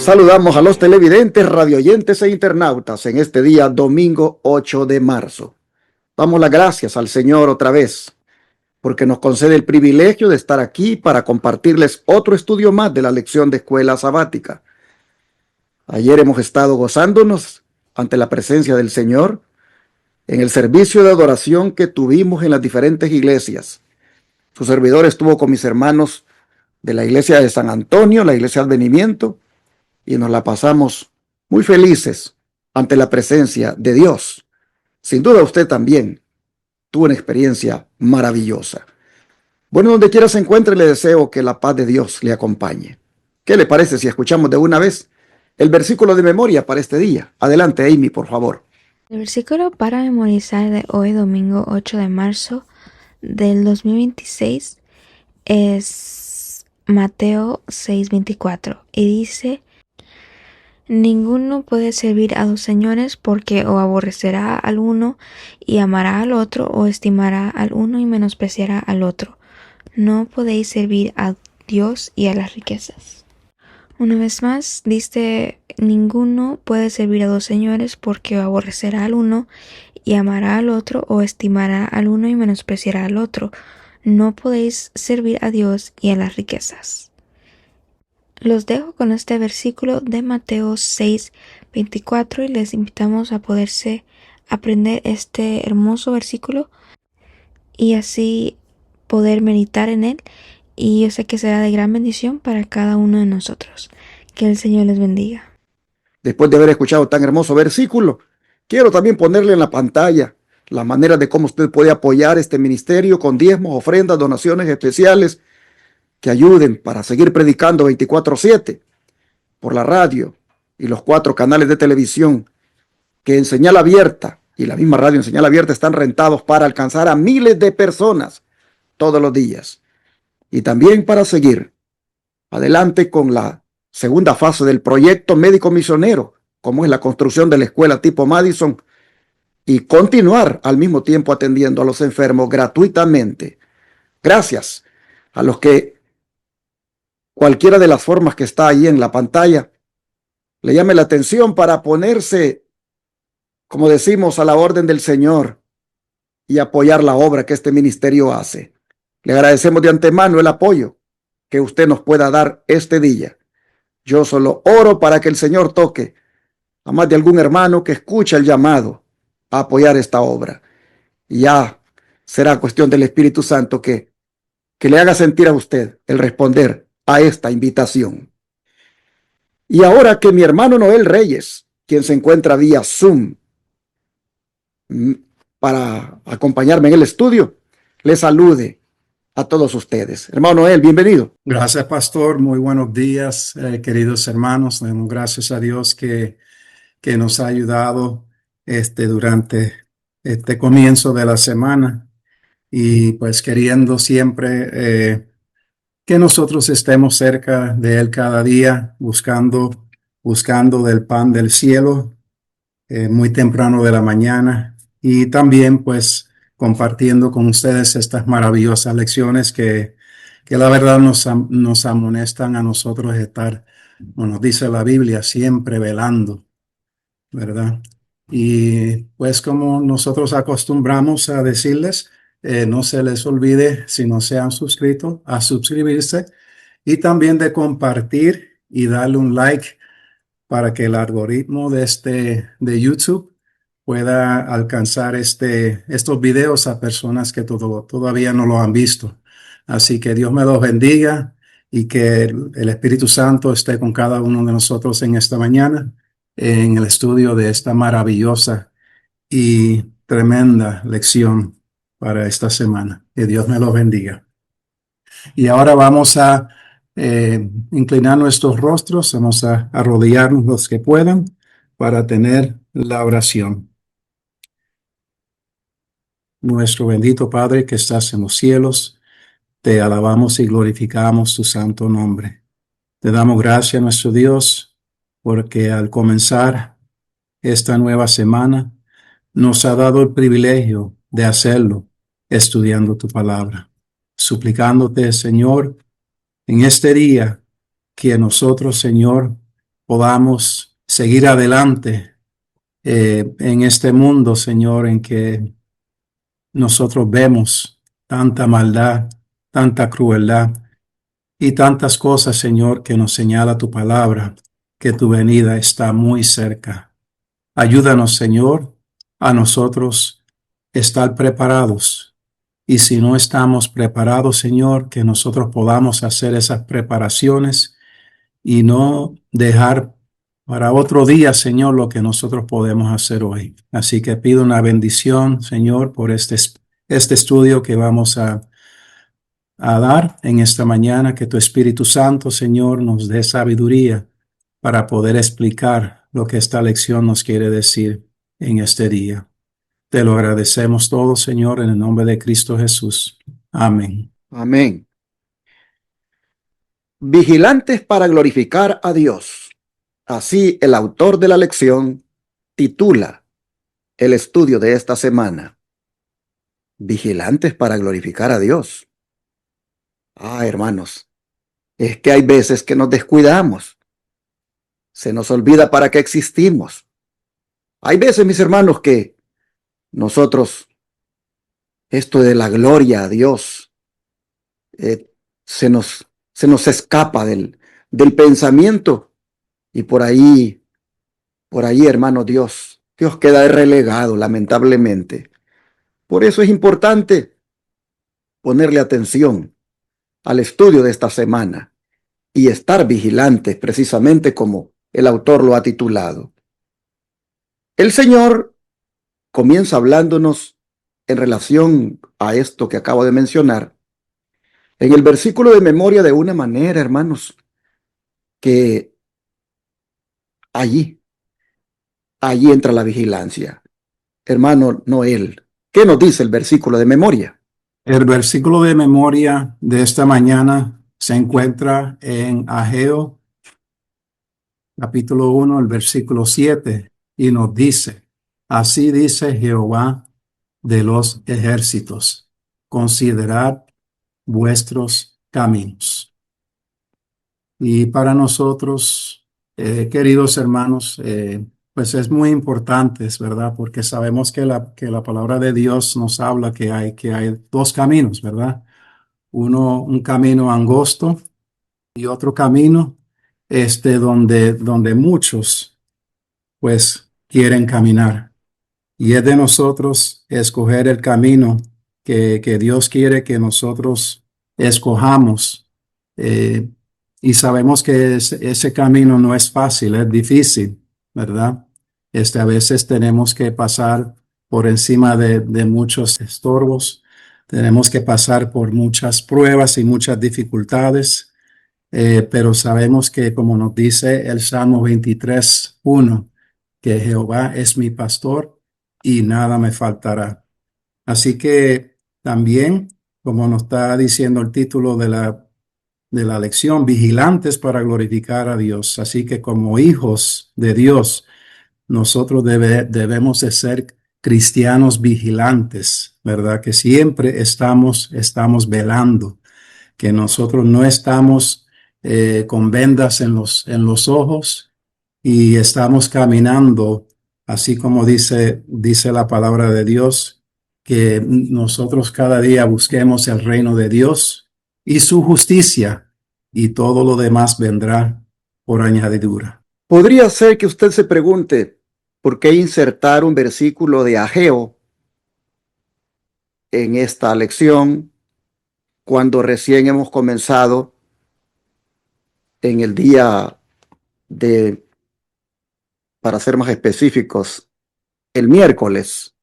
Saludamos a los televidentes, radioyentes e internautas en este día domingo 8 de marzo. Damos las gracias al Señor otra vez porque nos concede el privilegio de estar aquí para compartirles otro estudio más de la lección de escuela sabática. Ayer hemos estado gozándonos ante la presencia del Señor en el servicio de adoración que tuvimos en las diferentes iglesias. Su servidor estuvo con mis hermanos de la iglesia de San Antonio, la iglesia Advenimiento, y nos la pasamos muy felices ante la presencia de Dios. Sin duda usted también tuvo una experiencia maravillosa. Bueno, donde quiera se encuentre, le deseo que la paz de Dios le acompañe. ¿Qué le parece si escuchamos de una vez el versículo de memoria para este día? Adelante, Amy, por favor. El versículo para memorizar de hoy, domingo 8 de marzo del 2026, es Mateo 6:24 y dice: ninguno puede servir a dos señores, porque o aborrecerá al uno y amará al otro, o estimará al uno y menospreciará al otro. No podéis servir a Dios y a las riquezas. Una vez más, dice: ninguno puede servir a dos señores, porque o aborrecerá al uno y amará al otro, o estimará al uno y menospreciará al otro. No podéis servir a Dios y a las riquezas. Los dejo con este versículo de Mateo 6:24 y les invitamos a poderse aprender este hermoso versículo y así poder meditar en él, y yo sé que será de gran bendición para cada uno de nosotros. Que el Señor les bendiga. Después de haber escuchado tan hermoso versículo, quiero también ponerle en la pantalla la manera de cómo usted puede apoyar este ministerio con diezmos, ofrendas, donaciones especiales que ayuden para seguir predicando 24/7 por la radio y los 4 canales de televisión que en señal abierta y la misma radio en señal abierta están rentados para alcanzar a miles de personas todos los días. Y también para seguir adelante con la segunda fase del proyecto médico misionero, como es la construcción de la escuela tipo Madison, y continuar al mismo tiempo atendiendo a los enfermos gratuitamente. Gracias a los que cualquiera de las formas que está ahí en la pantalla le llame la atención para ponerse, como decimos, a la orden del Señor y apoyar la obra que este ministerio hace. Le agradecemos de antemano el apoyo que usted nos pueda dar este día. Yo solo oro para que el Señor toque a más de algún hermano que escucha el llamado a apoyar esta obra. Y ya será cuestión del Espíritu Santo que le haga sentir a usted el responder a esta invitación. Y ahora que mi hermano Noel Reyes, quien se encuentra vía Zoom para acompañarme en el estudio, le salude a todos ustedes. Hermano Noel, bienvenido. Gracias, pastor. Muy buenos días, queridos hermanos. Damos gracias a Dios que nos ha ayudado durante este comienzo de la semana, y pues queriendo siempre que nosotros estemos cerca de Él cada día, buscando del pan del cielo muy temprano de la mañana, y también pues compartiendo con ustedes estas maravillosas lecciones que la verdad nos amonestan a nosotros de estar, como nos dice la Biblia, siempre velando, ¿verdad? Y pues como nosotros acostumbramos a decirles, no se les olvide, si no se han suscrito, a suscribirse, y también de compartir y darle un like para que el algoritmo de YouTube pueda alcanzar estos videos a personas que todavía no lo han visto. Así que Dios me los bendiga y que el Espíritu Santo esté con cada uno de nosotros en esta mañana, en el estudio de esta maravillosa y tremenda lección para esta semana. Que Dios me los bendiga. Y ahora vamos a inclinar nuestros rostros, vamos a arrodillarnos los que puedan para tener la oración. Nuestro bendito Padre que estás en los cielos, te alabamos y glorificamos tu santo nombre. Te damos gracias, nuestro Dios, porque al comenzar esta nueva semana nos ha dado el privilegio de hacerlo estudiando tu palabra. Suplicándote, Señor, en este día que nosotros, Señor, podamos seguir adelante en este mundo, Señor, en que nosotros vemos tanta maldad, tanta crueldad y tantas cosas, Señor, que nos señala tu palabra, que tu venida está muy cerca. Ayúdanos, Señor, a nosotros estar preparados. Y si no estamos preparados, Señor, que nosotros podamos hacer esas preparaciones y no dejar para otro día, Señor, lo que nosotros podemos hacer hoy. Así que pido una bendición, Señor, por este estudio que vamos a dar en esta mañana, que tu Espíritu Santo, Señor, nos dé sabiduría para poder explicar lo que esta lección nos quiere decir en este día. Te lo agradecemos todo, Señor, en el nombre de Cristo Jesús. Amén. Amén. Vigilantes para glorificar a Dios. Así el autor de la lección titula el estudio de esta semana. Vigilantes para glorificar a Dios. Hermanos, es que hay veces que nos descuidamos. Se nos olvida para qué existimos. Hay veces, mis hermanos, que nosotros, esto de la gloria a Dios, eh, se nos escapa del pensamiento y por ahí, hermano, Dios queda relegado, lamentablemente. Por eso es importante ponerle atención al estudio de esta semana y estar vigilantes, precisamente como el autor lo ha titulado. El Señor comienza hablándonos en relación a esto que acabo de mencionar, en el versículo de memoria, de una manera, hermanos, que allí entra la vigilancia. Hermano Noel, ¿qué nos dice el versículo de memoria? El versículo de memoria de esta mañana se encuentra en Ageo, capítulo 1, el versículo 7, y nos dice, así dice Jehová de los ejércitos, considerad vuestros caminos. Y para nosotros, queridos hermanos, pues es muy importante, es verdad, porque sabemos que la palabra de Dios nos habla que hay dos caminos, ¿verdad? Un camino angosto y otro camino, donde muchos, pues, quieren caminar. Y es de nosotros escoger el camino que Dios quiere que nosotros escojamos. Eh, y sabemos que ese camino no es fácil, es difícil, ¿verdad? A veces tenemos que pasar por encima de muchos estorbos, tenemos que pasar por muchas pruebas y muchas dificultades, pero sabemos que, como nos dice el Salmo 23:1, que Jehová es mi pastor y nada me faltará. Así que también, como nos está diciendo el título de la lección, vigilantes para glorificar a Dios. Así que como hijos de Dios, nosotros debemos de ser cristianos vigilantes, ¿verdad? Que siempre estamos velando, que nosotros no estamos con vendas en los ojos y estamos caminando, así como dice la palabra de Dios, que nosotros cada día busquemos el reino de Dios y su justicia, y todo lo demás vendrá por añadidura. Podría ser que usted se pregunte, ¿por qué insertar un versículo de Ageo en esta lección cuando recién hemos comenzado en el día de, para ser más específicos, el miércoles,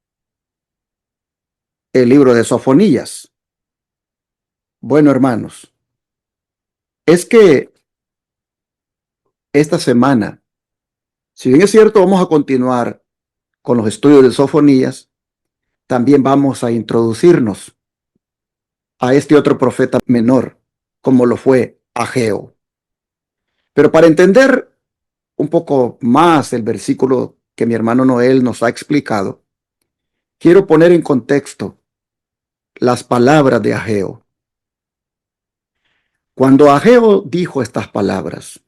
el libro de Sofonías? Bueno, hermanos, es que esta semana, si bien es cierto, vamos a continuar con los estudios de Sofonías, también vamos a introducirnos a este otro profeta menor, como lo fue Ageo. Pero para entender un poco más el versículo que mi hermano Noel nos ha explicado, quiero poner en contexto las palabras de Ageo. Cuando Ageo dijo estas palabras,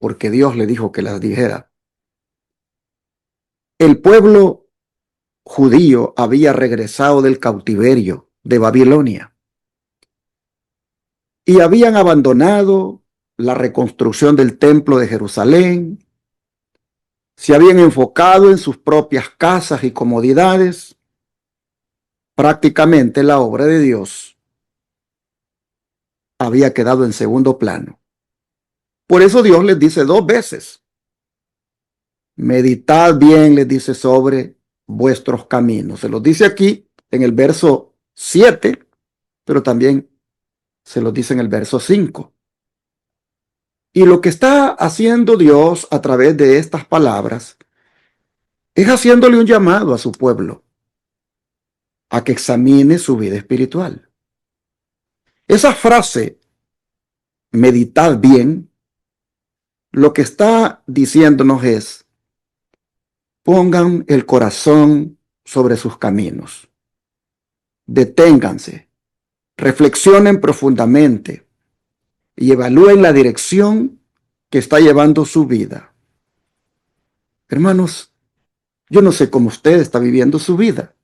porque Dios le dijo que las dijera. El pueblo judío había regresado del cautiverio de Babilonia y habían abandonado la reconstrucción del templo de Jerusalén, se habían enfocado en sus propias casas y comodidades. Prácticamente la obra de Dios había quedado en segundo plano. Por eso Dios les dice 2 veces, meditad bien, les dice, sobre vuestros caminos. Se los dice aquí en el verso 7, pero también se los dice en el verso 5. Y lo que está haciendo Dios a través de estas palabras es haciéndole un llamado a su pueblo a que examine su vida espiritual. Esa frase, meditad bien, lo que está diciéndonos es, pongan el corazón sobre sus caminos. Deténganse, reflexionen profundamente y evalúen la dirección que está llevando su vida. Hermanos, yo no sé cómo usted está viviendo su vida,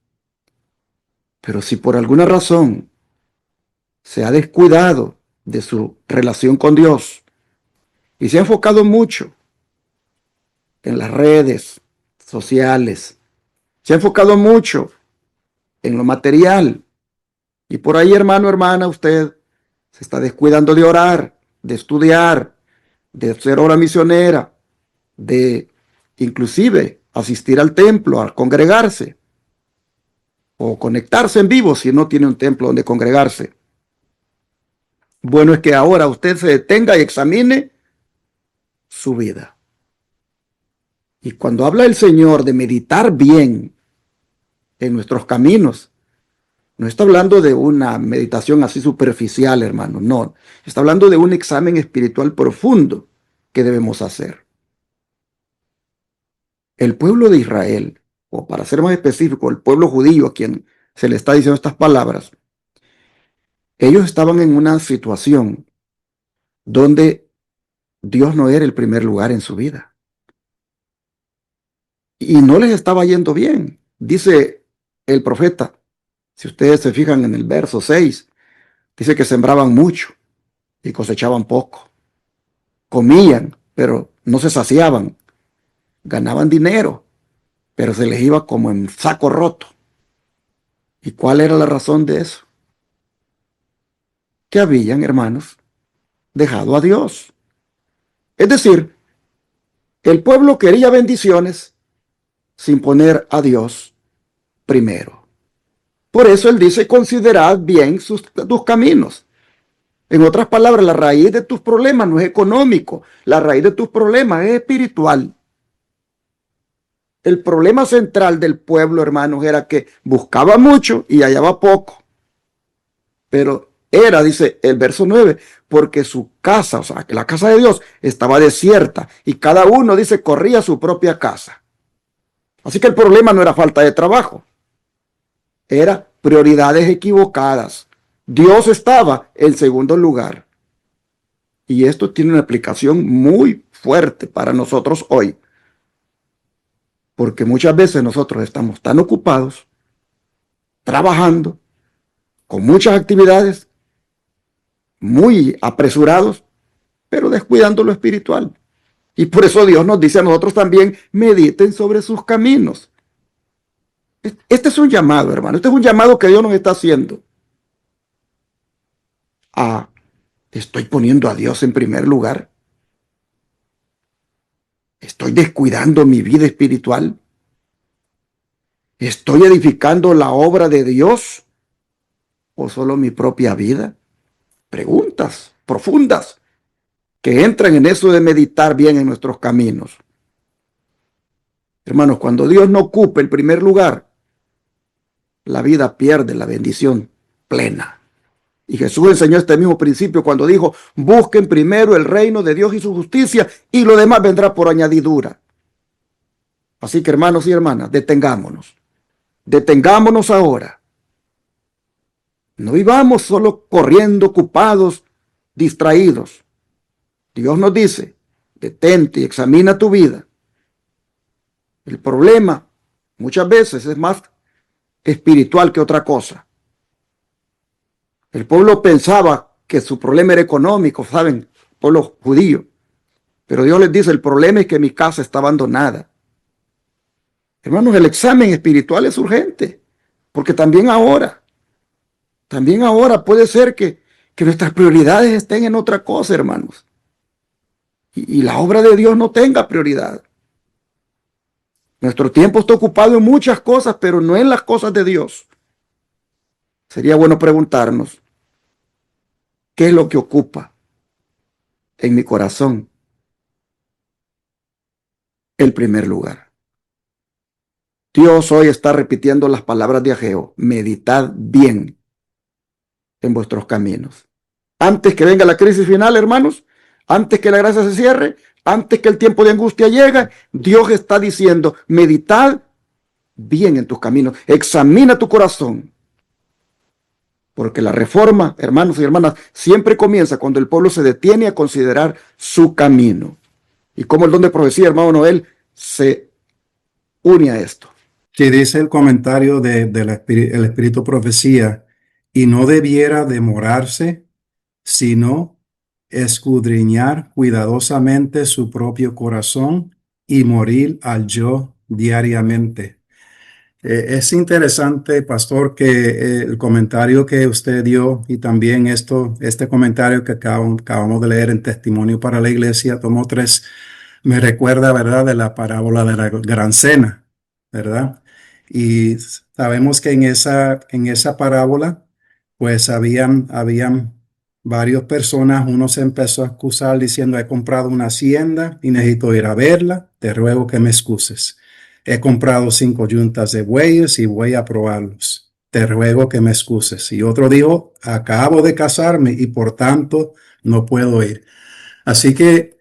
pero si por alguna razón se ha descuidado de su relación con Dios y se ha enfocado mucho en las redes sociales, se ha enfocado mucho en lo material, y por ahí, hermano, hermana, usted se está descuidando de orar, de estudiar, de hacer obra misionera, de inclusive asistir al templo, a congregarse o conectarse en vivo si no tiene un templo donde congregarse. Bueno, es que ahora usted se detenga y examine su vida. Y cuando habla el Señor de meditar bien en nuestros caminos, no está hablando de una meditación así superficial, hermano, no. Está hablando de un examen espiritual profundo que debemos hacer. El pueblo de Israel, o para ser más específico, el pueblo judío a quien se le está diciendo estas palabras, ellos estaban en una situación donde Dios no era el primer lugar en su vida. Y no les estaba yendo bien. Dice el profeta, si ustedes se fijan en el verso 6, dice que sembraban mucho y cosechaban poco. Comían, pero no se saciaban. Ganaban dinero, pero se les iba como en saco roto. ¿Y cuál era la razón de eso? Que habían, hermanos, dejado a Dios. Es decir, el pueblo quería bendiciones sin poner a Dios primero. Por eso él dice, considerad bien tus caminos. En otras palabras, la raíz de tus problemas no es económico, la raíz de tus problemas es espiritual. El problema central del pueblo, hermanos, era que buscaba mucho y hallaba poco. Pero era, dice el verso 9, porque su casa, o sea, que la casa de Dios estaba desierta y cada uno, dice, corría a su propia casa. Así que el problema no era falta de trabajo, era prioridades equivocadas. Dios estaba en segundo lugar. Y esto tiene una aplicación muy fuerte para nosotros hoy. Porque muchas veces nosotros estamos tan ocupados, trabajando, con muchas actividades, muy apresurados, pero descuidando lo espiritual. Y por eso Dios nos dice a nosotros también, mediten sobre sus caminos. Este es un llamado, hermano. Este es un llamado que Dios nos está haciendo. Estoy poniendo a Dios en primer lugar. Estoy descuidando mi vida espiritual. ¿Estoy edificando la obra de Dios o solo mi propia vida? Preguntas profundas que entran en eso de meditar bien en nuestros caminos. Hermanos, cuando Dios no ocupe el primer lugar, la vida pierde la bendición plena. Y Jesús enseñó este mismo principio cuando dijo, busquen primero el reino de Dios y su justicia y lo demás vendrá por añadidura. Así que, hermanos y hermanas, detengámonos. Detengámonos ahora. No vivamos solo corriendo, ocupados, distraídos. Dios nos dice, detente y examina tu vida. El problema muchas veces es más espiritual que otra cosa. El pueblo pensaba que su problema era económico, ¿saben? El pueblo judío. Pero Dios les dice, el problema es que mi casa está abandonada. Hermanos, el examen espiritual es urgente, porque también ahora puede ser que nuestras prioridades estén en otra cosa, hermanos. Y la obra de Dios no tenga prioridad. Nuestro tiempo está ocupado en muchas cosas, pero no en las cosas de Dios. Sería bueno preguntarnos, ¿qué es lo que ocupa en mi corazón el primer lugar? Dios hoy está repitiendo las palabras de Ageo: meditad bien en vuestros caminos. Antes que venga la crisis final, hermanos, antes que la gracia se cierre, antes que el tiempo de angustia llegue, Dios está diciendo, meditad bien en tus caminos, examina tu corazón. Porque la reforma, hermanos y hermanas, siempre comienza cuando el pueblo se detiene a considerar su camino. Y como el don de profecía, hermano Noel, se une a esto. Sí, dice el comentario del Espíritu Profecía, y no debiera demorarse, sino escudriñar cuidadosamente su propio corazón y morir al yo diariamente. Es interesante, pastor, que el comentario que usted dio y también este comentario que acabamos de leer en Testimonio para la Iglesia, tomo 3, me recuerda, ¿verdad?, de la parábola de la Gran Cena, ¿verdad? Y sabemos que en esa parábola, pues habían varias personas. Uno se empezó a excusar diciendo, he comprado una hacienda y necesito ir a verla, te ruego que me excuses. He comprado 5 yuntas de bueyes y voy a probarlos. Te ruego que me excuses. Y otro dijo, acabo de casarme y por tanto no puedo ir. Así que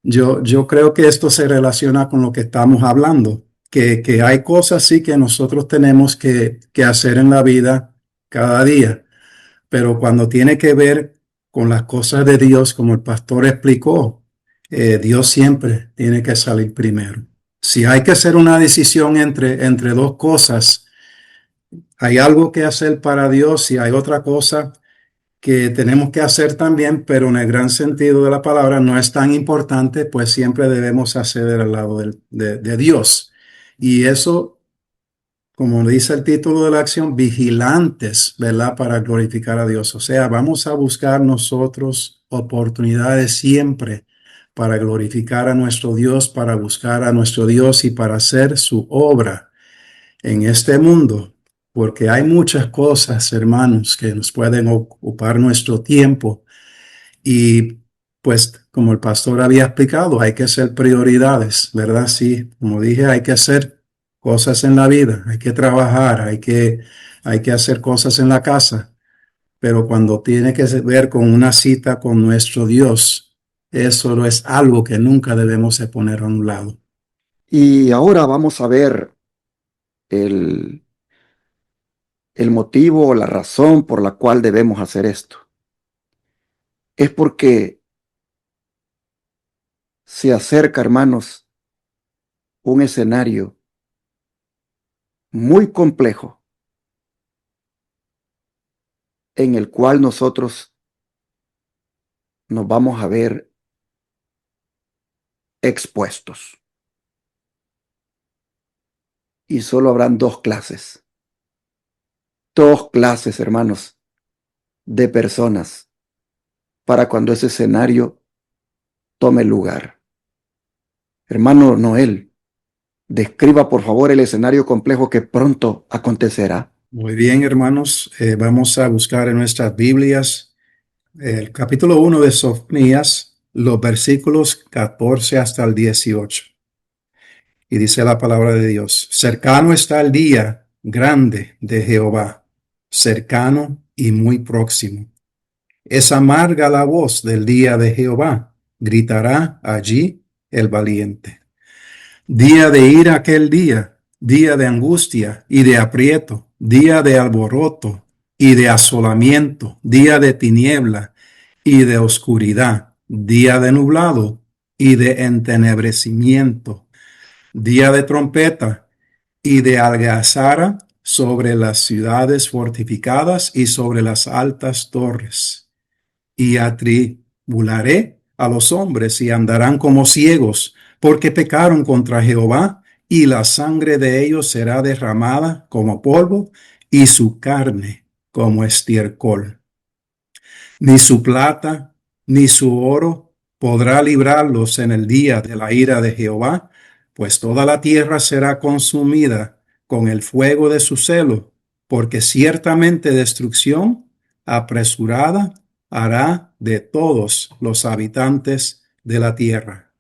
yo creo que esto se relaciona con lo que estamos hablando, que hay cosas sí que nosotros tenemos que hacer en la vida cada día, pero cuando tiene que ver con las cosas de Dios, como el pastor explicó, Dios siempre tiene que salir primero. Si hay que hacer una decisión entre dos cosas, hay algo que hacer para Dios y hay otra cosa que tenemos que hacer también, pero en el gran sentido de la palabra no es tan importante, pues siempre debemos acceder al lado de Dios. Y eso, como dice el título de la acción, vigilantes, ¿verdad? Para glorificar a Dios. O sea, vamos a buscar nosotros oportunidades siempre para glorificar a nuestro Dios, para buscar a nuestro Dios y para hacer su obra en este mundo, porque hay muchas cosas, hermanos, que nos pueden ocupar nuestro tiempo y pues como el pastor había explicado, hay que hacer prioridades, ¿verdad? Sí, como dije, hay que hacer cosas en la vida, hay que trabajar, hay que hacer cosas en la casa, pero cuando tiene que ver con una cita con nuestro Dios, eso no es algo que nunca debemos de poner a un lado. Y ahora vamos a ver el, el motivo o la razón por la cual debemos hacer esto. Es porque se acerca, hermanos, un escenario muy complejo en el cual nosotros nos vamos a ver expuestos. Y solo habrán dos clases, hermanos, de personas para cuando ese escenario tome lugar. Hermano Noel, describa por favor el escenario complejo que pronto acontecerá. Muy bien, hermanos, vamos a buscar en nuestras Biblias el capítulo 1 de Sofonías, los versículos 14 hasta el 18. Y dice la palabra de Dios, cercano está el día grande de Jehová, cercano y muy próximo. Es amarga la voz del día de Jehová, gritará allí el valiente. Día de ira aquel día, día de angustia y de aprieto, día de alboroto y de asolamiento, día de tiniebla y de oscuridad, día de nublado y de entenebrecimiento, día de trompeta y de algazara sobre las ciudades fortificadas y sobre las altas torres. Y atribularé a los hombres y andarán como ciegos, porque pecaron contra Jehová, y la sangre de ellos será derramada como polvo, y su carne como estiércol. Ni su plata, ni su oro podrá librarlos en el día de la ira de Jehová, pues toda la tierra será consumida con el fuego de su celo, porque ciertamente destrucción apresurada hará de todos los habitantes de la tierra.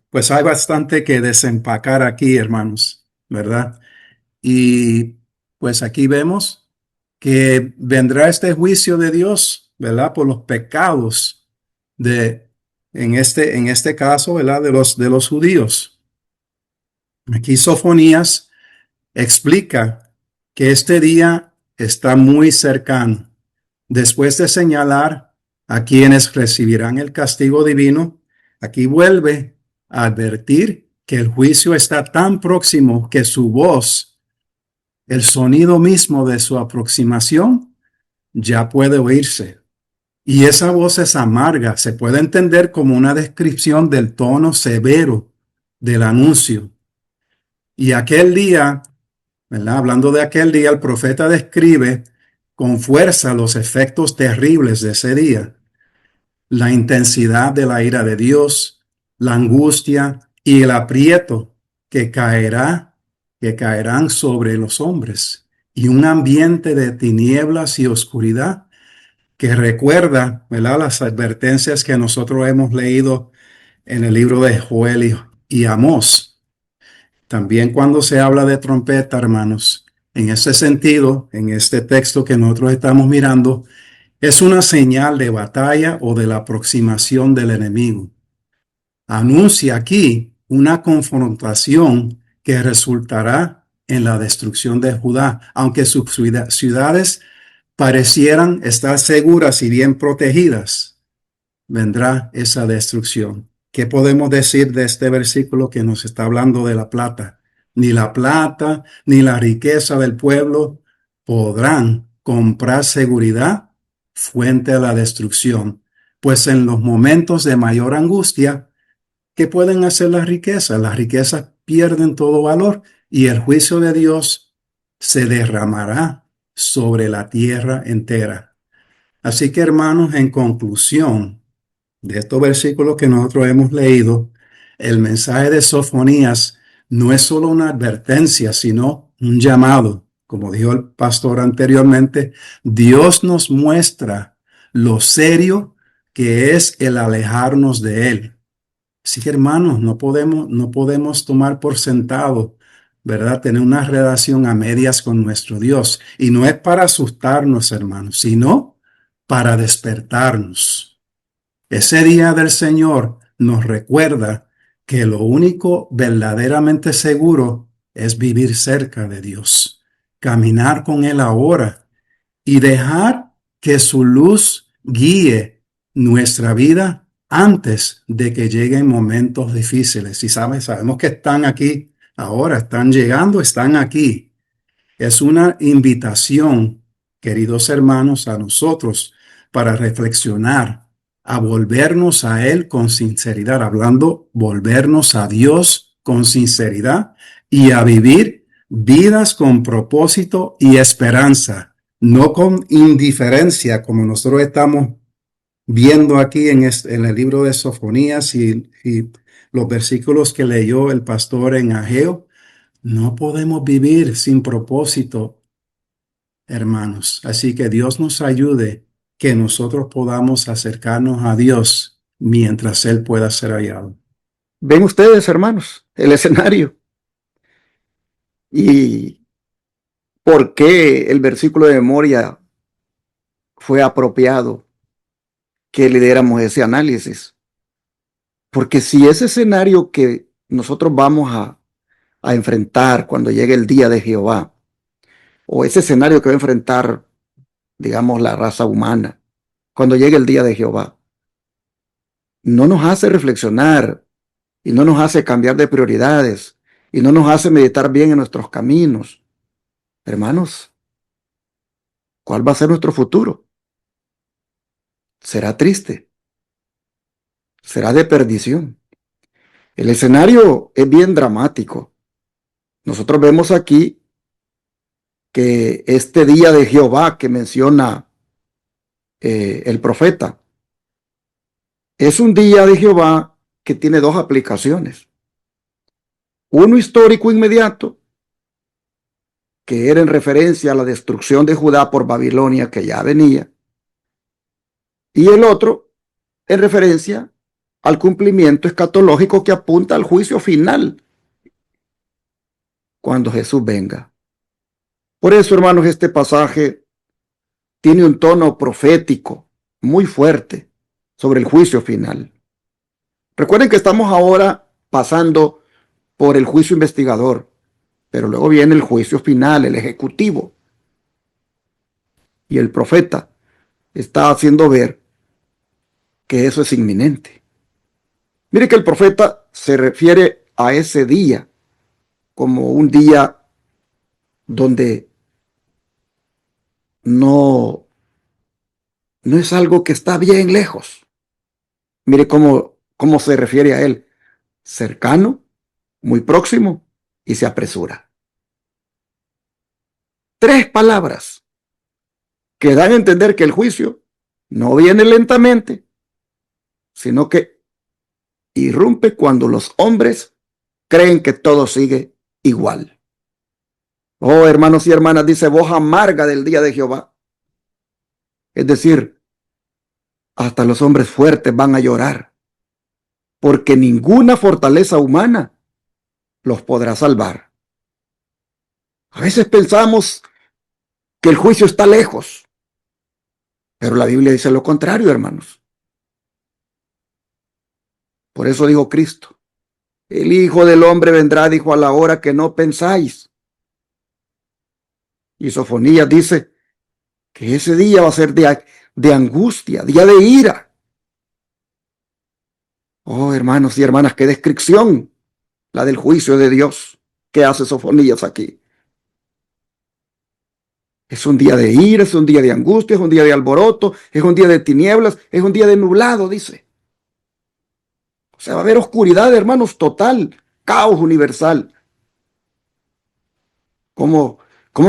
Pues hay bastante que desempacar aquí, hermanos, ¿verdad? Y pues aquí vemos que vendrá este juicio de Dios, ¿verdad? Por los pecados de, en este caso, ¿verdad? De los judíos. Aquí Sofonías explica que este día está muy cercano. Después de señalar a quienes recibirán el castigo divino, aquí vuelve a advertir que el juicio está tan próximo que su voz, el sonido mismo de su aproximación, ya puede oírse. Y esa voz es amarga, se puede entender como una descripción del tono severo del anuncio. Y aquel día, ¿verdad? Hablando de aquel día, el profeta describe con fuerza los efectos terribles de ese día, la intensidad de la ira de Dios, la angustia y el aprieto que caerán sobre los hombres, y un ambiente de tinieblas y oscuridad que recuerda, ¿verdad?, las advertencias que nosotros hemos leído en el libro de Joel y Amós. También cuando se habla de trompeta, hermanos, en ese sentido, en este texto que nosotros estamos mirando, es una señal de batalla o de la aproximación del enemigo. Anuncia aquí una confrontación que resultará en la destrucción de Judá, aunque sus ciudades parecieran estar seguras y bien protegidas, vendrá esa destrucción. ¿Qué podemos decir de este versículo que nos está hablando de la plata? Ni la plata ni la riqueza del pueblo podrán comprar seguridad fuente a la destrucción, pues en los momentos de mayor angustia, ¿qué pueden hacer las riquezas? Las riquezas pierden todo valor y el juicio de Dios se derramará sobre la tierra entera. Así que, hermanos, en conclusión de estos versículos que nosotros hemos leído, el mensaje de Sofonías no es solo una advertencia, sino un llamado. Como dijo el pastor anteriormente, Dios nos muestra lo serio que es el alejarnos de Él. Así que, hermanos, no podemos tomar por sentado, ¿verdad?, tener una relación a medias con nuestro Dios. Y no es para asustarnos, hermanos, sino para despertarnos. Ese día del Señor nos recuerda que lo único verdaderamente seguro es vivir cerca de Dios, caminar con Él ahora y dejar que su luz guíe nuestra vida antes de que lleguen momentos difíciles. Y sabemos que están aquí ahora, están llegando, están aquí. Es una invitación, queridos hermanos, a nosotros para reflexionar, a volvernos a Él con sinceridad, hablando, volvernos a Dios con sinceridad y a vivir vidas con propósito y esperanza, no con indiferencia, como nosotros estamos viendo aquí en el libro de Sofonías y los versículos que leyó el pastor en Ageo. No podemos vivir sin propósito, hermanos. Así que Dios nos ayude que nosotros podamos acercarnos a Dios mientras Él pueda ser hallado. Ven ustedes, hermanos, el escenario. ¿Y por qué el versículo de memoria fue apropiado que le diéramos ese análisis? Porque si ese escenario que nosotros vamos a enfrentar cuando llegue el día de Jehová, o ese escenario que va a enfrentar, digamos, la raza humana, cuando llegue el día de Jehová, no nos hace reflexionar y no nos hace cambiar de prioridades y no nos hace meditar bien en nuestros caminos. Hermanos, ¿cuál va a ser nuestro futuro? Será triste, será de perdición. El escenario es bien dramático. Nosotros vemos aquí que este día de Jehová que menciona el profeta es un día de Jehová que tiene dos aplicaciones. Uno histórico inmediato, que era en referencia a la destrucción de Judá por Babilonia que ya venía, y el otro en referencia al cumplimiento escatológico que apunta al juicio final cuando Jesús venga. Por eso, hermanos, este pasaje tiene un tono profético muy fuerte sobre el juicio final. Recuerden que estamos ahora pasando por el juicio investigador, pero luego viene el juicio final, el ejecutivo. Y el profeta está haciendo ver que eso es inminente. Mire que el profeta se refiere a ese día como un día donde no es algo que está bien lejos. Mire cómo se refiere a él. Cercano, muy próximo y se apresura. Tres palabras que dan a entender que el juicio no viene lentamente, sino que irrumpe cuando los hombres creen que todo sigue igual. Oh, hermanos y hermanas, dice voz amarga del día de Jehová. Es decir, hasta los hombres fuertes van a llorar, porque ninguna fortaleza humana los podrá salvar. A veces pensamos que el juicio está lejos, pero la Biblia dice lo contrario, hermanos. Por eso dijo Cristo, el Hijo del Hombre vendrá, dijo, a la hora que no pensáis. Y Sofonías dice que ese día va a ser de angustia, día de ira. Oh, hermanos y hermanas, qué descripción la del juicio de Dios que hace Sofonías aquí. Es un día de ira, es un día de angustia, es un día de alboroto, es un día de tinieblas, es un día de nublado, dice. O sea, va a haber oscuridad, hermanos, total, caos universal. ¿Cómo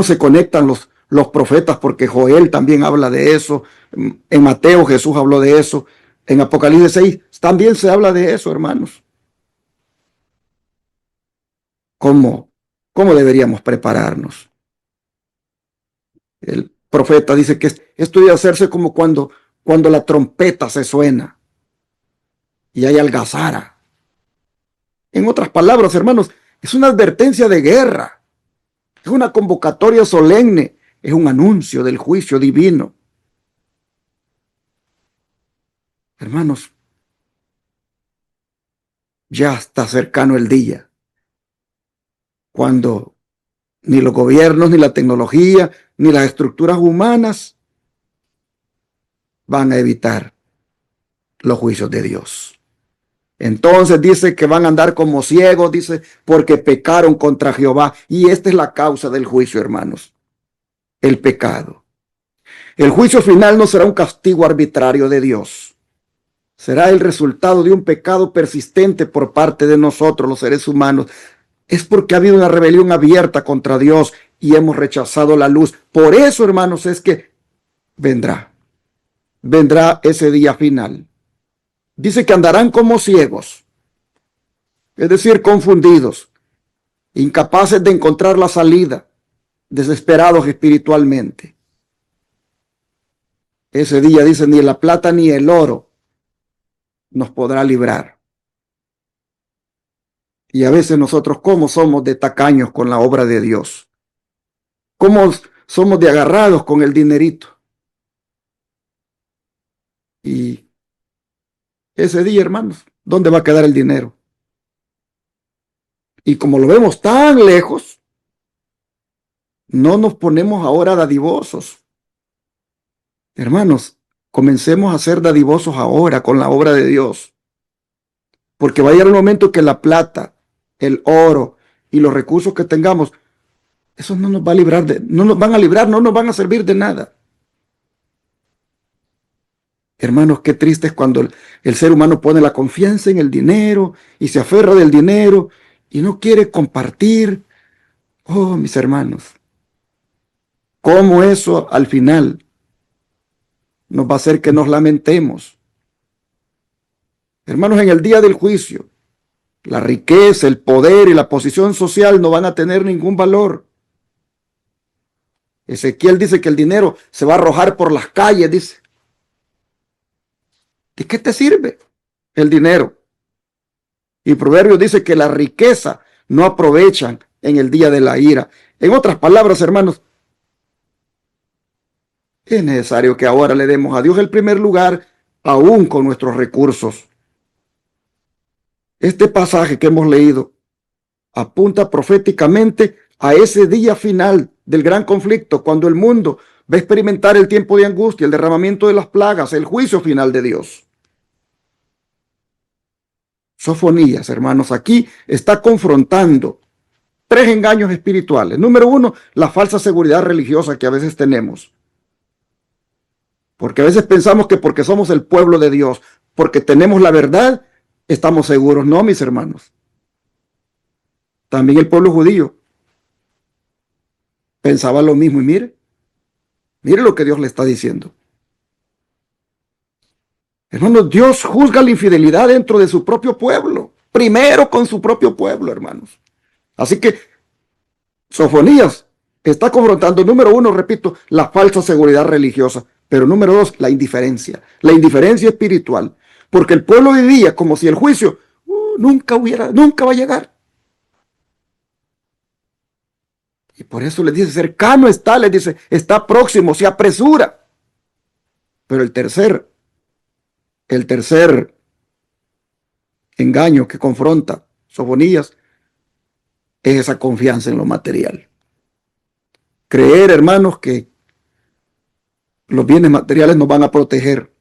se conectan los profetas? Porque Joel también habla de eso. En Mateo Jesús habló de eso. En Apocalipsis 6 también se habla de eso, hermanos. ¿Cómo deberíamos prepararnos? El profeta dice que esto debe hacerse como cuando la trompeta se suena y hay algazara. En otras palabras, hermanos, es una advertencia de guerra. Es una convocatoria solemne. Es un anuncio del juicio divino. Hermanos, ya está cercano el día cuando ni los gobiernos, ni la tecnología, ni las estructuras humanas van a evitar los juicios de Dios. Entonces dice que van a andar como ciegos, dice, porque pecaron contra Jehová. Y esta es la causa del juicio, hermanos. El pecado. El juicio final no será un castigo arbitrario de Dios. Será el resultado de un pecado persistente por parte de nosotros, los seres humanos. Es porque ha habido una rebelión abierta contra Dios y hemos rechazado la luz. Por eso, hermanos, es que vendrá ese día final. Dice que andarán como ciegos, es decir, confundidos, incapaces de encontrar la salida, desesperados espiritualmente. Ese día, dice, ni la plata ni el oro nos podrá librar. Y a veces nosotros, ¿cómo somos de tacaños con la obra de Dios? ¿Cómo somos de agarrados con el dinerito? Y ese día, hermanos, ¿dónde va a quedar el dinero? Y como lo vemos tan lejos, no nos ponemos ahora dadivosos. Hermanos, comencemos a ser dadivosos ahora con la obra de Dios. porque va a llegar el momento que la plata, el oro y los recursos que tengamos, eso no nos va a librar no nos van a librar, no nos van a servir de nada. Hermanos, qué triste es cuando el ser humano pone la confianza en el dinero y se aferra del dinero y no quiere compartir. Oh, mis hermanos, cómo eso al final nos va a hacer que nos lamentemos. Hermanos, en el día del juicio, la riqueza, el poder y la posición social no van a tener ningún valor. Ezequiel dice que el dinero se va a arrojar por las calles, dice. ¿De qué te sirve el dinero? Y Proverbios dice que la riqueza no aprovechan en el día de la ira. En otras palabras, hermanos, es necesario que ahora le demos a Dios el primer lugar, aún con nuestros recursos. Este pasaje que hemos leído apunta proféticamente a ese día final del gran conflicto, cuando el mundo va a experimentar el tiempo de angustia, el derramamiento de las plagas, el juicio final de Dios. Sofonías, hermanos, aquí está confrontando tres engaños espirituales. Número uno, la falsa seguridad religiosa que a veces tenemos. Porque a veces pensamos que porque somos el pueblo de Dios, porque tenemos la verdad, estamos seguros. No, mis hermanos. También el pueblo judío pensaba lo mismo. Y mire lo que Dios le está diciendo. Hermanos, Dios juzga la infidelidad dentro de su propio pueblo. Primero con su propio pueblo, hermanos. Así que Sofonías está confrontando, número uno, repito, la falsa seguridad religiosa. Pero número dos, la indiferencia espiritual. Porque el pueblo vivía como si el juicio nunca va a llegar. Y por eso les dice, cercano está, les dice, está próximo, se apresura. Pero el tercer engaño que confronta Sofonías es esa confianza en lo material. Creer, hermanos, que los bienes materiales nos van a proteger.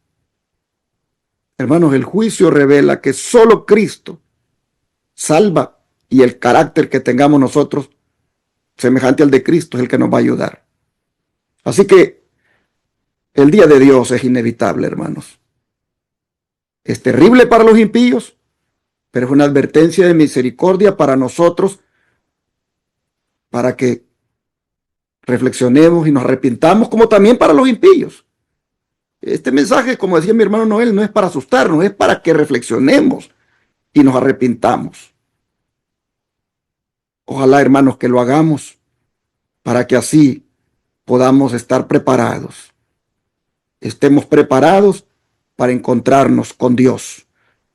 Hermanos, el juicio revela que solo Cristo salva y el carácter que tengamos nosotros, semejante al de Cristo, es el que nos va a ayudar. Así que el día de Dios es inevitable, hermanos. Es terrible para los impíos, pero es una advertencia de misericordia para nosotros, para que reflexionemos y nos arrepintamos, como también para los impíos. Este mensaje, como decía mi hermano Noel, no es para asustarnos, es para que reflexionemos y nos arrepintamos. Ojalá, hermanos, que lo hagamos para que así podamos estar preparados. Estemos preparados para encontrarnos con Dios.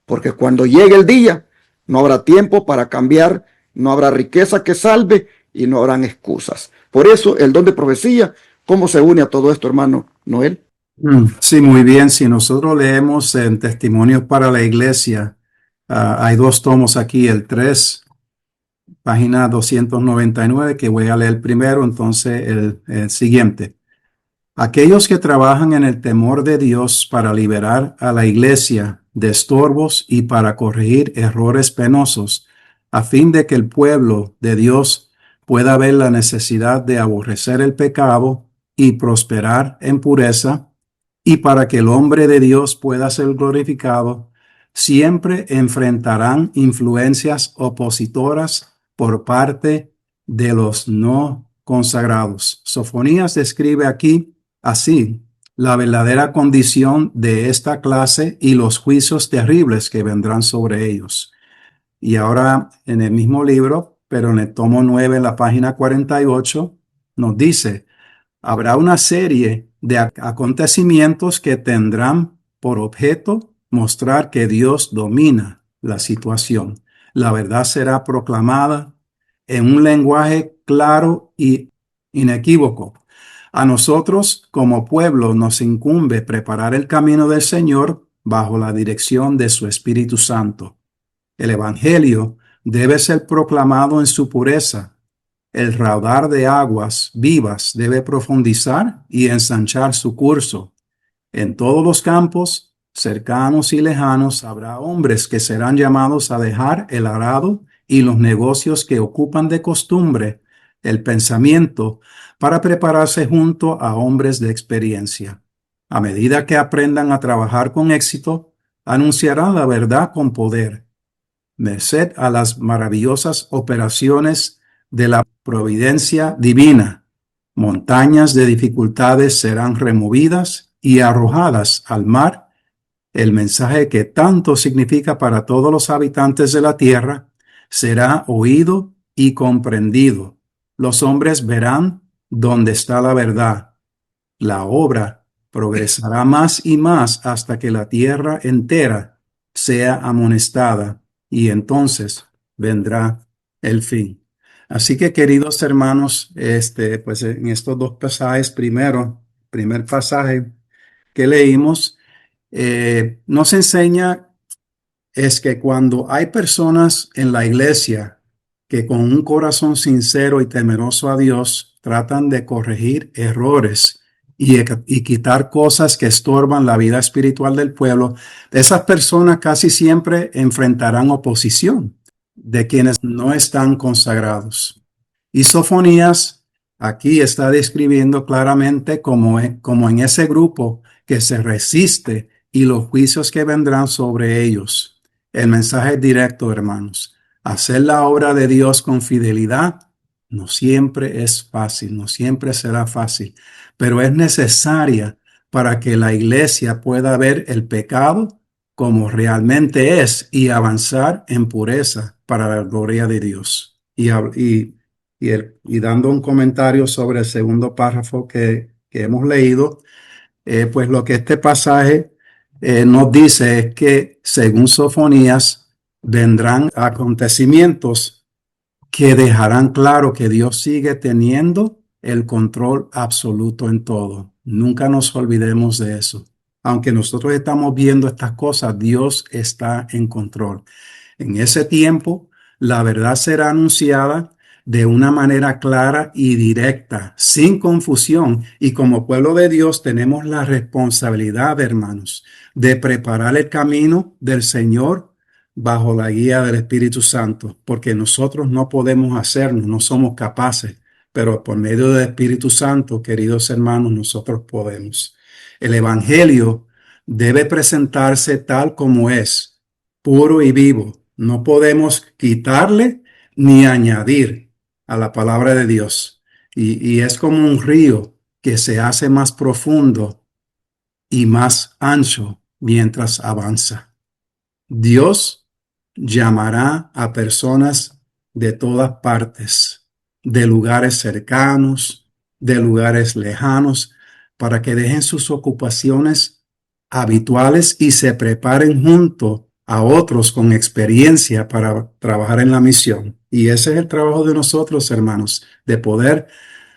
Porque cuando llegue el día, no habrá tiempo para cambiar, no habrá riqueza que salve y no habrán excusas. Por eso, el don de profecía, ¿cómo se une a todo esto, hermano Noel? Sí, muy bien. Si nosotros leemos en Testimonios para la Iglesia, hay dos tomos aquí, el 3, página 299, que voy a leer primero, entonces el siguiente. Aquellos que trabajan en el temor de Dios para liberar a la Iglesia de estorbos y para corregir errores penosos, a fin de que el pueblo de Dios pueda ver la necesidad de aborrecer el pecado y prosperar en pureza, y para que el hombre de Dios pueda ser glorificado, siempre enfrentarán influencias opositoras por parte de los no consagrados. Sofonías describe aquí así la verdadera condición de esta clase y los juicios terribles que vendrán sobre ellos. Y ahora en el mismo libro, pero en el tomo 9, en la página 48, nos dice: habrá una serie de acontecimientos que tendrán por objeto mostrar que Dios domina la situación. La verdad será proclamada en un lenguaje claro y inequívoco. A nosotros, como pueblo, nos incumbe preparar el camino del Señor bajo la dirección de su Espíritu Santo. El Evangelio debe ser proclamado en su pureza. El raudal de aguas vivas debe profundizar y ensanchar su curso. En todos los campos cercanos y lejanos, habrá hombres que serán llamados a dejar el arado y los negocios que ocupan de costumbre el pensamiento para prepararse junto a hombres de experiencia. A medida que aprendan a trabajar con éxito, anunciarán la verdad con poder, merced a las maravillosas operaciones de la providencia divina. Montañas de dificultades serán removidas y arrojadas al mar. El mensaje que tanto significa para todos los habitantes de la tierra será oído y comprendido. Los hombres verán dónde está la verdad. La obra progresará más y más hasta que la tierra entera sea amonestada y entonces vendrá el fin. Así que, queridos hermanos, pues en estos dos pasajes, primer pasaje que leímos, nos enseña es que cuando hay personas en la iglesia que con un corazón sincero y temeroso a Dios tratan de corregir errores y quitar cosas que estorban la vida espiritual del pueblo, esas personas casi siempre enfrentarán oposición de quienes no están consagrados. Y Sofonías aquí está describiendo claramente como en ese grupo que se resiste y los juicios que vendrán sobre ellos. El mensaje es directo, hermanos. Hacer la obra de Dios con fidelidad no siempre es fácil, no siempre será fácil, pero es necesaria para que la iglesia pueda ver el pecado como realmente es y avanzar en pureza para la gloria de Dios. Y dando un comentario sobre el segundo párrafo que hemos leído, pues lo que este pasaje nos dice es que, según Sofonías, vendrán acontecimientos que dejarán claro que Dios sigue teniendo el control absoluto en todo. Nunca nos olvidemos de eso. Aunque nosotros estamos viendo estas cosas, Dios está en control. En ese tiempo, la verdad será anunciada de una manera clara y directa, sin confusión. Y como pueblo de Dios tenemos la responsabilidad, hermanos, de preparar el camino del Señor bajo la guía del Espíritu Santo, porque nosotros no podemos hacerlo, no somos capaces, pero por medio del Espíritu Santo, queridos hermanos, nosotros podemos. El Evangelio debe presentarse tal como es, puro y vivo. No podemos quitarle ni añadir a la palabra de Dios. Y es como un río que se hace más profundo y más ancho mientras avanza. Dios llamará a personas de todas partes, de lugares cercanos, de lugares lejanos, para que dejen sus ocupaciones habituales y se preparen junto a otros con experiencia para trabajar en la misión. Y ese es el trabajo de nosotros, hermanos, de poder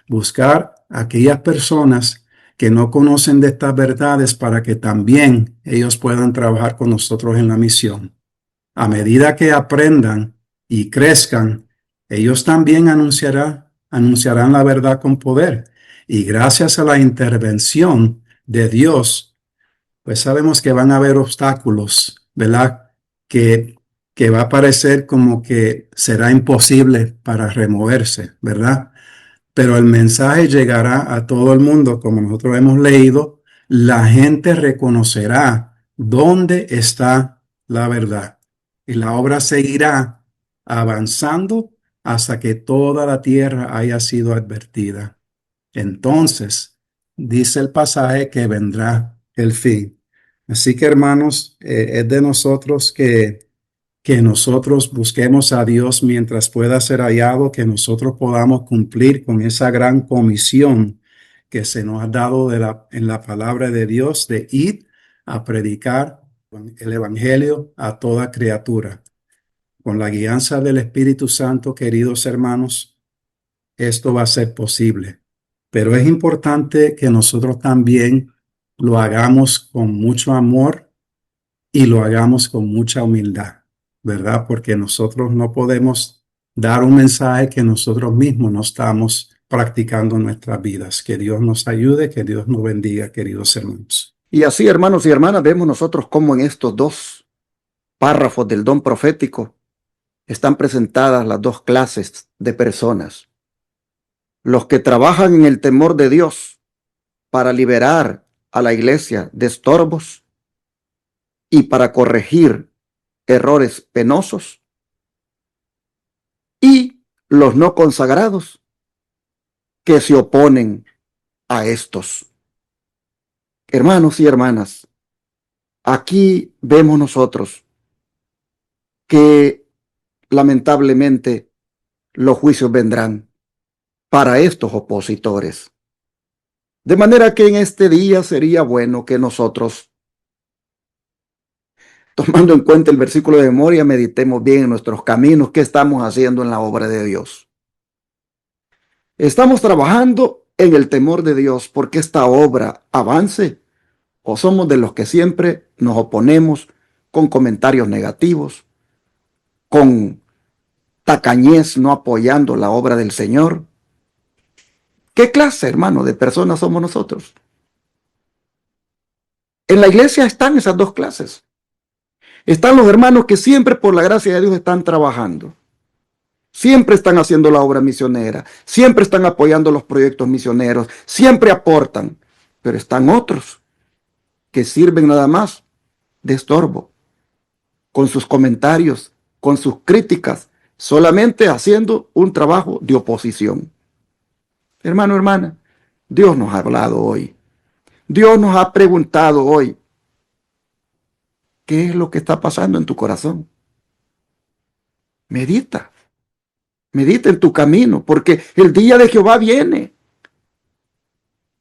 buscar a aquellas personas que no conocen de estas verdades para que también ellos puedan trabajar con nosotros en la misión. A medida que aprendan y crezcan, ellos también anunciarán la verdad con poder. Y gracias a la intervención de Dios, pues sabemos que van a haber obstáculos, ¿verdad? Que va a parecer como que será imposible para removerse, ¿verdad? Pero el mensaje llegará a todo el mundo, como nosotros hemos leído. La gente reconocerá dónde está la verdad. Y la obra seguirá avanzando hasta que toda la tierra haya sido advertida. Entonces, dice el pasaje que vendrá el fin. Así que, hermanos, es de nosotros que nosotros busquemos a Dios mientras pueda ser hallado, que nosotros podamos cumplir con esa gran comisión que se nos ha dado en la palabra de Dios, de ir a predicar el Evangelio a toda criatura. Con la guianza del Espíritu Santo, queridos hermanos, esto va a ser posible. Pero es importante que nosotros también lo hagamos con mucho amor y lo hagamos con mucha humildad, ¿verdad? Porque nosotros no podemos dar un mensaje que nosotros mismos no estamos practicando en nuestras vidas. Que Dios nos ayude, que Dios nos bendiga, queridos hermanos. Y así, hermanos y hermanas, vemos nosotros cómo en estos dos párrafos del don profético están presentadas las dos clases de personas. Los que trabajan en el temor de Dios para liberar a la iglesia de estorbos y para corregir errores penosos, y los no consagrados que se oponen a estos. Hermanos y hermanas, aquí vemos nosotros que lamentablemente los juicios vendrán para estos opositores. De manera que en este día sería bueno que nosotros, tomando en cuenta el versículo de memoria, meditemos bien en nuestros caminos, qué estamos haciendo en la obra de Dios. ¿Estamos trabajando en el temor de Dios porque esta obra avance? ¿O somos de los que siempre nos oponemos con comentarios negativos, con tacañez, no apoyando la obra del Señor? ¿Qué clase, hermano, de personas somos nosotros? En la iglesia están esas dos clases. Están los hermanos que siempre por la gracia de Dios están trabajando. Siempre están haciendo la obra misionera. Siempre están apoyando los proyectos misioneros. Siempre aportan. Pero están otros que sirven nada más de estorbo, con sus comentarios, con sus críticas, solamente haciendo un trabajo de oposición. Hermano, hermana, Dios nos ha hablado hoy. Dios nos ha preguntado hoy, ¿qué es lo que está pasando en tu corazón? Medita, medita en tu camino, porque el día de Jehová viene.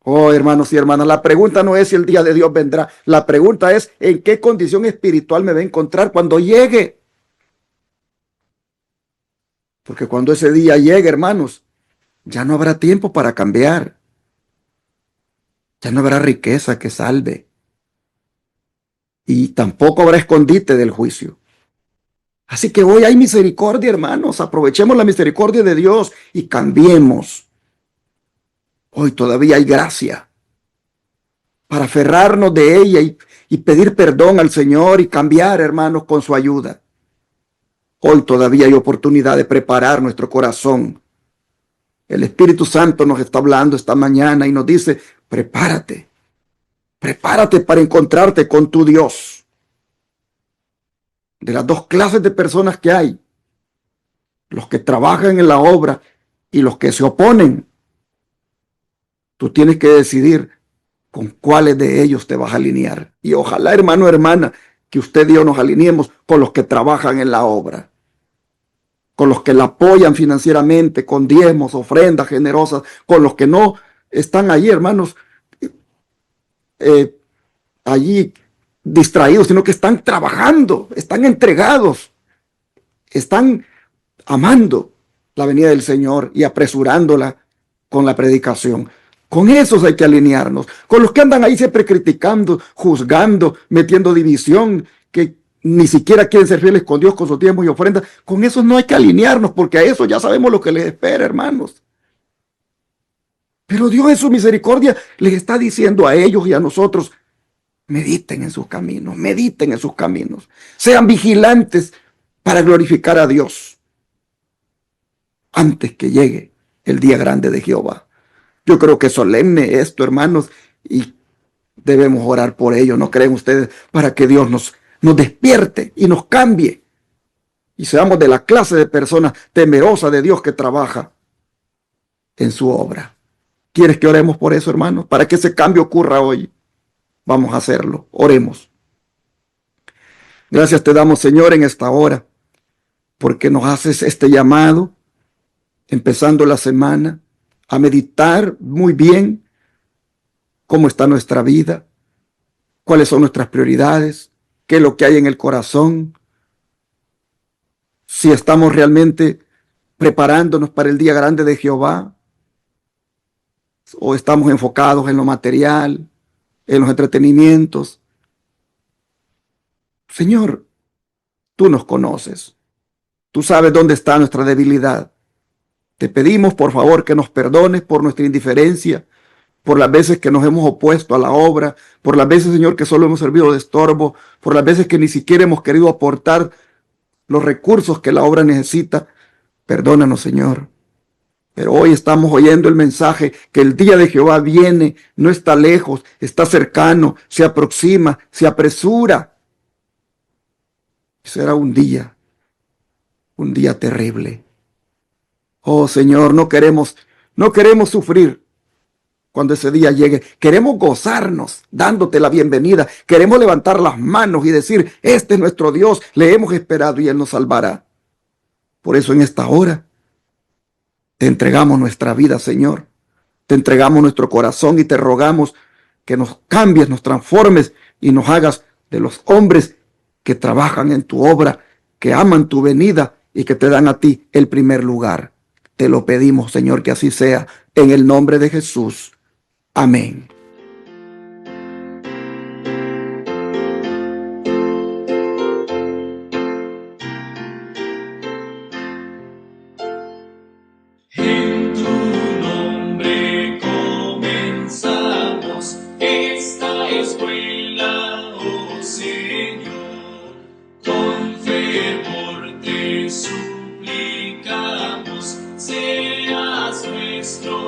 Oh, hermanos y hermanas, la pregunta no es si el día de Dios vendrá. La pregunta es en qué condición espiritual me va a encontrar cuando llegue. Porque cuando ese día llegue, hermanos, ya no habrá tiempo para cambiar. Ya no habrá riqueza que salve. Y tampoco habrá escondite del juicio. Así que hoy hay misericordia, hermanos. Aprovechemos la misericordia de Dios y cambiemos. Hoy todavía hay gracia para aferrarnos de ella y pedir perdón al Señor y cambiar, hermanos, con su ayuda. Hoy todavía hay oportunidad de preparar nuestro corazón. El Espíritu Santo nos está hablando esta mañana y nos dice, prepárate, prepárate para encontrarte con tu Dios. De las dos clases de personas que hay, los que trabajan en la obra y los que se oponen, tú tienes que decidir con cuáles de ellos te vas a alinear. Y ojalá, hermano, hermana, que usted y yo nos alineemos con los que trabajan en la obra, con los que la apoyan financieramente, con diezmos, ofrendas generosas, con los que no están allí, hermanos, allí distraídos, sino que están trabajando, están entregados, están amando la venida del Señor y apresurándola con la predicación. Con esos hay que alinearnos. Con los que andan ahí siempre criticando, juzgando, metiendo división, que ni siquiera quieren ser fieles con Dios, con sus diezmos y ofrendas. Con esos no hay que alinearnos, porque a eso ya sabemos lo que les espera, hermanos. Pero Dios en su misericordia les está diciendo a ellos y a nosotros, mediten en sus caminos, mediten en sus caminos. Sean vigilantes para glorificar a Dios antes que llegue el día grande de Jehová. Yo creo que es solemne esto, hermanos, y debemos orar por ello, ¿no creen ustedes? Para que Dios nos despierte y nos cambie y seamos de la clase de personas temerosas de Dios que trabaja en su obra. ¿Quieres que oremos por eso, hermanos? Para que ese cambio ocurra hoy. Vamos a hacerlo. Oremos. Gracias te damos, Señor, en esta hora, porque nos haces este llamado, empezando la semana, a meditar muy bien cómo está nuestra vida, cuáles son nuestras prioridades, qué es lo que hay en el corazón, si estamos realmente preparándonos para el día grande de Jehová o estamos enfocados en lo material, en los entretenimientos. Señor, tú nos conoces, tú sabes dónde está nuestra debilidad. Te pedimos, por favor, que nos perdones por nuestra indiferencia, por las veces que nos hemos opuesto a la obra, por las veces, Señor, que solo hemos servido de estorbo, por las veces que ni siquiera hemos querido aportar los recursos que la obra necesita. Perdónanos, Señor. Pero hoy estamos oyendo el mensaje que el día de Jehová viene, no está lejos, está cercano, se aproxima, se apresura. Será un día terrible. Oh Señor, no queremos sufrir cuando ese día llegue. Queremos gozarnos dándote la bienvenida. Queremos levantar las manos y decir, este es nuestro Dios, le hemos esperado y Él nos salvará. Por eso en esta hora te entregamos nuestra vida, Señor. Te entregamos nuestro corazón y te rogamos que nos cambies, nos transformes y nos hagas de los hombres que trabajan en tu obra, que aman tu venida y que te dan a ti el primer lugar. Te lo pedimos, Señor, que así sea, en el nombre de Jesús. Amén. En tu nombre comenzamos esta escuela, oh Señor. Con fervor te suplicamos, seas nuestro